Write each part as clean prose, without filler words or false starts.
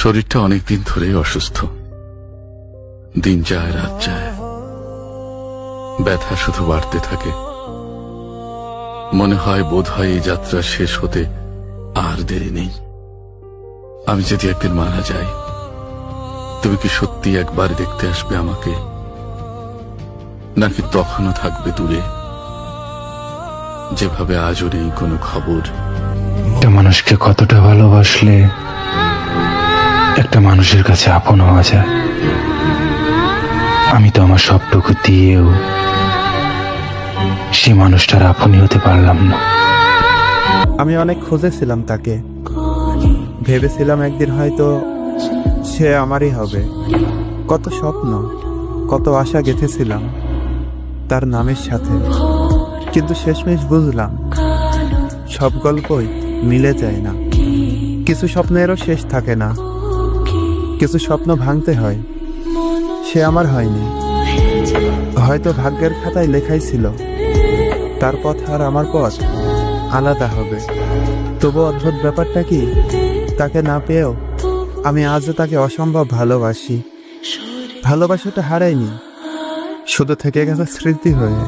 শরীরটা অনেকদিন ধরেই অসুস্থ। দিন যায় রাত যায়, ব্যথা শুধু বাড়তে থাকে। মনে হয় বোধ হয় এই যাত্রা শেষ হতে আর দেরি নেই। আমি যদি একদিন মারা যাই, তুমি কি সত্যি একবার দেখতে আসবে আমাকে, নাকি তখনও থাকবে দূরে, যেভাবে আজও নেই কোনো খবর? একটা মানুষকে কতটা ভালোবাসলে একটা মানুষের কাছে আপন হওয়া যায়। আমি তো আমার সবটুকু দিয়েও সে মানুষটার আপনই হতে পারলাম না। আমি অনেক খুঁজেছিলাম তাকে, ভেবেছিলাম একদিন হয়তো সে আমারই হবে। কত স্বপ্ন, কত আশা গেঁথেছিলাম তার নামের সাথে, কিন্তু শেষমেশ বুঝলাম সব গল্পই মিলে যায় না। কিছু স্বপ্নেরও শেষ থাকে না, কিছু স্বপ্ন ভাঙতে হয়। সে আমার হয়নি, হয়তো ভাগ্যের খাতায় লেখাই ছিল তার পথ আর আমার পথ আলাদা হবে। তবু অদ্ভুত ব্যাপারটা কি, তাকে না পেয়েও আমি আজও তাকে অসম্ভব ভালোবাসি। ভালোবাসাটা হারাইনি, শুধু থেকে গেছে স্মৃতি হয়ে,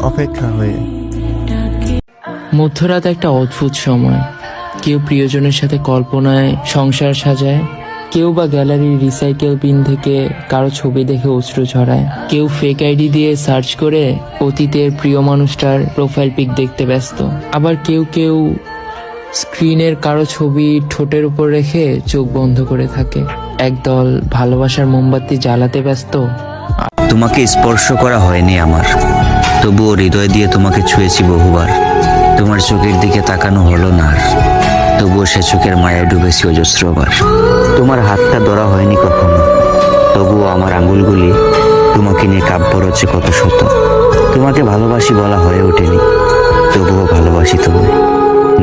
অপেক্ষা হয়ে। মধ্যরাত একটা অদ্ভুত সময়। কেউ প্রিয়জনের সাথে কল্পনায় সংসার সাজায়, কেউ বা গ্যালারির রিসাইকেল বিন থেকে কারো ছবি দেখে অশ্রু ঝরায়, কেউ ফেক আইডি দিয়ে সার্চ করে অতীতের প্রিয় মানুষটার প্রোফাইল পিক দেখতে ব্যস্ত, আবার কেউ কেউ স্ক্রিনের কারো ছবি ঠোঁটের উপর রেখে চোখ বন্ধ করে থাকে। একদল ভালোবাসার মোমবাতি জ্বালাতে ব্যস্ত। তোমাকে স্পর্শ করা হয়নি আমার, তবুও হৃদয় দিয়ে তোমাকে ছুঁয়েছি বহুবার। তোমার চোখের দিকে তাকানো হলো না আর, তবুও সে চোখের মায়ায় ডুবেছি অজস্রবার। তোমার হাতটা ধরা হয়নি কখনো, তবুও আমার আঙ্গুলগুলি তোমাকে নিয়ে কাব্য রচে কত শত। তোমাকে ভালোবাসি বলা হয়ে ওঠেনি, তবুও ভালোবাসি তোমায়,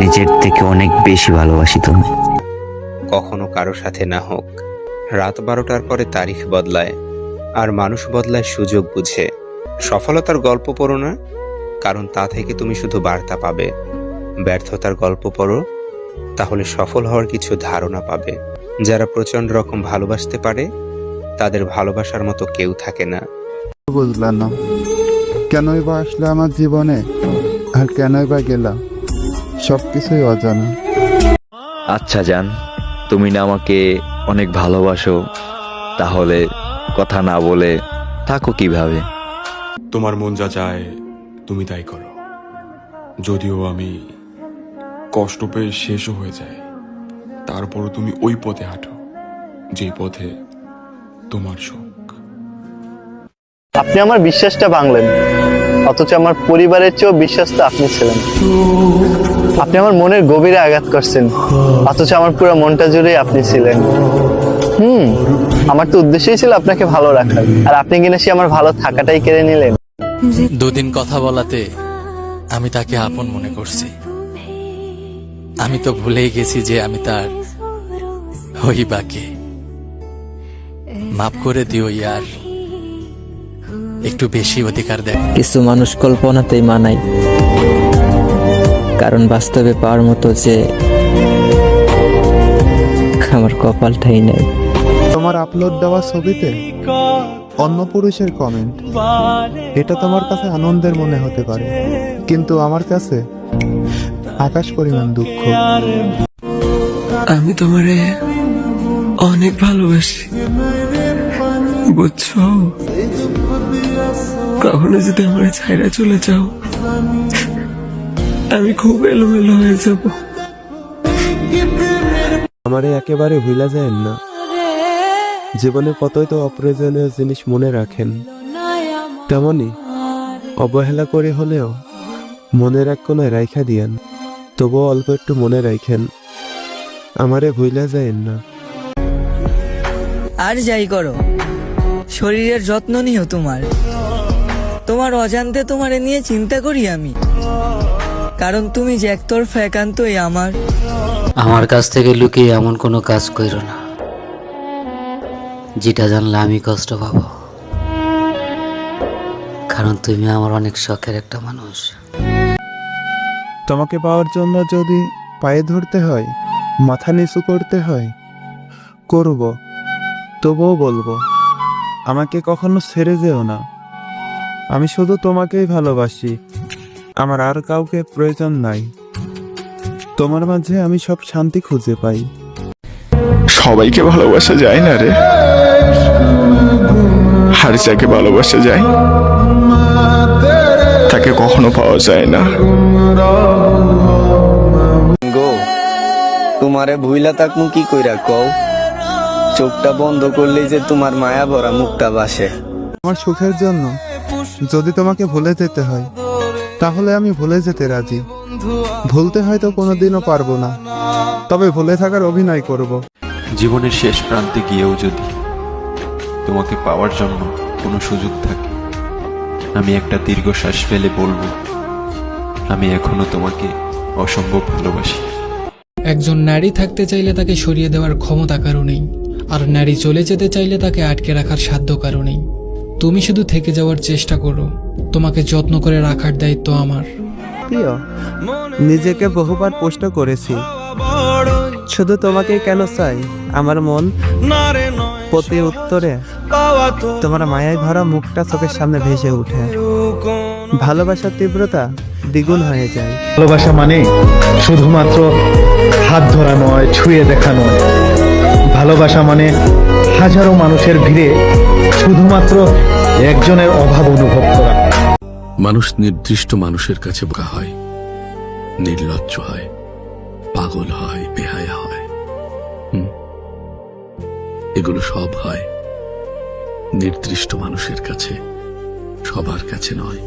নিজের থেকে অনেক বেশি ভালোবাসি তোমায়। কখনো কারো সাথে না হোক, রাত 12টার পরে তারিখ বদলায় আর মানুষ বদলায় সুযোগ বুঝে। সফলতার গল্প পড়ো না, কারণ তা থেকে তুমি শুধু বার্তা পাবে। ব্যর্থতার গল্প পড়ো, তাহলে সফল হওয়ার কিছু ধারণা পাবে। যারা প্রচন্ড রকম ভালোবাসতে পারে, তাদের ভালোবাসার মতো কেউ থাকে না। বুঝলাম না কেনই বা আসলে আমার জীবনে, আর কেনই বা গেলাম, সবকিছুই অজানা। আচ্ছা জান, তুমি না আমাকে অনেক ভালোবাসো, তাহলে কথা না বলে থাকো কিভাবে? তোমার মন যা চায় তুমি তাই করো। যদিও আমি কষ্ট পেয়ে শেষও হয়ে যায়, তারপরও তুমি ওই পথে হাঁটো যে পথে তোমার সুখ। আপনি আমার বিশ্বাসটা ভাঙলেন, অথচ আমার পরিবারের চেয়েও বিশ্বাসটা আপনি ছিলেন। আপনি আমার মনের গভীরে আঘাত করছেন, অথচ আমার পুরো মনটা জুড়ে আপনি ছিলেন। আমার তো উদ্দেশ্যই ছিল আপনাকে ভালো রাখার, আর আপনি কিনা সে আমার ভালো থাকাটাই কেড়ে নিলেন। দুদিন কথা বলাতে আমি তাকে আপন মনে করছি। আমি তো ভুলেই গেছি যে আমি তার হই বাকে। মাফ করে দিও ইয়ার, একটু বেশি অধিকার দেয়। কিছু মানুষ কল্পনাতেই মানায়, কারণ বাস্তবে পাওয়ার মতো যে আমার কপালটাই নেই। তোমার আপলোড দেওয়া ছবিতে অন্য পুরুষের কমেন্ট, এটা তোমার কাছে আনন্দের মনে হতে পারে, কিন্তু আমার কাছে আকাশ পরিমাণ দুঃখ। আমি তোমারে অনেক ভালোবাসি, বুঝছো? কখনো যদি আমার ছাইরা চলে যাও, আমি খুব এলোমেলো হয়ে যাব। আমারে একেবারে ভুলা যায় না। জীবনে কতই তো অপ্রয়োজনীয় জিনিস মনে রাখেন, তেমনি অবহেলা করে হলেও মনের এক কোনায় রাইখা দিয়েন। তবুও অল্প একটু মনে রাখেন, আমারে ভুলা যায় না। আর যাই করো, শরীরের যত্ন নিও তোমার। তোমার অজান্তে তোমারে নিয়ে চিন্তা করি আমি, কারণ তুমি যে একতরফা একান্তই আমার। আমার কাছ থেকে লুকিয়ে এমন কোনো কাজ করো না যেটা জানলে আমি কষ্ট পাবো, কারণ তুমি আমার অনেক শখের একটা মানুষ। তোমাকে পাওয়ার জন্য যদি পায়ে ধরতে হয়, মাথা নিচু করতে হয়, করব, তবুও বলবো আমাকে কখনো ছেড়ে যেও না। আমি শুধু তোমাকেই ভালোবাসি, আমার আর কাউকে প্রয়োজন নাই। তোমার মাঝে আমি সব শান্তি খুঁজে পাই। সবাইকে ভালোবাসা যায় না রে, আর যাকে ভালোবাসা যায় তাকে কখনো পাওয়া যায় না। গো তোমারে ভুইলা তাকমু কি কইরা কও? চোখটা বন্ধ করলেই যে তোমার মায়া ভরা মুখটা বাসে। আমার সুখের জন্য যদি তোমাকে ভুলে যেতে হয়, তাহলে আমি ভুলে যেতে রাজি। ভুলতে হয়তো কোনোদিনও পারবো না, তবে ভুলে থাকার অভিনয় করব। জীবনের শেষ প্রান্তে গিয়েও যদি তোমাকে পাওয়ার জন্য কোনো সুযোগ থাকে, আমি একটা দীর্ঘশ্বাস ফেলে বলবো, আমি এখনো তোমাকে অসম্ভব ভালোবাসি। একজন নারী থাকতে চাইলে তাকে সরিয়ে দেওয়ার ক্ষমতা কারো নেই, আর নারী চলে যেতে চাইলে তাকে আটকে রাখার সাধ্য কারো নেই। তুমি শুধু থেকে যাওয়ার চেষ্টা করো, তোমাকে যত্ন করে রাখার দায়িত্ব আমার। প্রিয়, নিজেকে বহুবার প্রশ্ন করেছি, শুধু তোমাকে কেন চাই আমার মন। প্রতি উত্তরে তোমার মায়ায় ভরা মুখটা চোখের সামনে ভেসে ওঠে। ভালোবাসার তীব্রতা দ্বিগুণ হয়ে যায়। ভালোবাসা মানে শুধুমাত্র হাত ধরা নয়, ছুঁয়ে দেখা নয়। ভালোবাসা মানে হাজারো মানুষের ভিড়ে শুধুমাত্র একজনের অভাব অনুভব করা। মানুষ নির্দিষ্ট মানুষের কাছে বোকা হয়, নির্লজ্জ হয়, পাগল হয়, বেহায়া হয়। এগুলো সব হয় নির্দিষ্ট মানুষের কাছে, সবার কাছে নয়।